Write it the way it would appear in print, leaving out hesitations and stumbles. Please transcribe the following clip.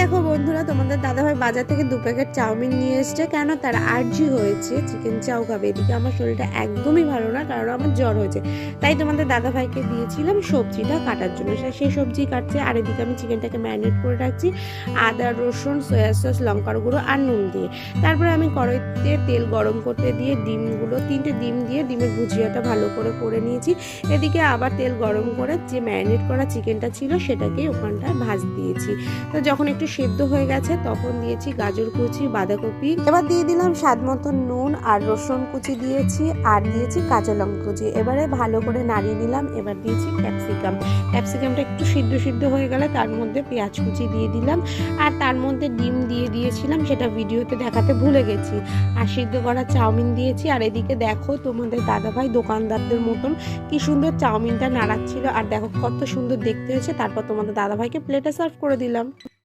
দেখো বন্ধুরা, তোমাদের দাদাভাই বাজার থেকে 2 প্যাকেট চাউমিন নিয়ে এসছে। কেন? তার আর্জি হয়েছে চিকেন চাউ খাবে। এদিকে আমার শরীরটা একদমই ভালো না, কারণ আমার জ্বর হয়েছে। তাই তোমাদের দাদাভাইকে দিয়েছিলাম সবজিটা কাটার জন্য, সেই সবজি কাটছে। আর এদিকে আমি চিকেনটাকে ম্যারিনেট করে রাখছি আদা, রসুন, সয়া সস, লঙ্কার গুঁড়ো আর নুন দিয়ে। তারপরে আমি কড়াইতে তেল গরম করতে দিয়ে ডিমগুলো 3টে ডিম দিয়ে ডিমের ভুজিয়াটা ভালো করে করে নিয়েছি। এদিকে আবার তেল গরম করে যে ম্যারিনেট করা চিকেনটা ছিল সেটাকে ওখানটায় ভাজ দিয়েছি। তো যখন একটু সেদ্ধ হয়ে গেছে তখন দিয়েছি গাজর কুচি, বাঁধাকপি, এবার দিয়ে দিলাম স্বাদ মতো নুন আর রসুন কুচি দিয়েছি আর দিয়েছি কাঁচা লঙ্কা কুচি। এবারে ভালো করে নাড়িয়ে নিলাম। এবার দিয়েছি ক্যাপসিকামটা একটু সিদ্ধ হয়ে গেলে তার মধ্যে পেঁয়াজ কুচি দিয়ে দিলাম আর তার মধ্যে ডিম দিয়ে দিয়েছিলাম, সেটা ভিডিওতে দেখাতে ভুলে গেছি। আর সিদ্ধ করা চাউমিন দিয়েছি। আর এদিকে দেখো তোমাদের দাদাভাই দোকানদারদের মতন কি সুন্দর চাউমিনটা নাড়াচ্ছিল, আর দেখো কত সুন্দর দেখতে হয়েছে। তারপর তোমাদের দাদাভাইকে প্লেটে সার্ভ করে দিলাম।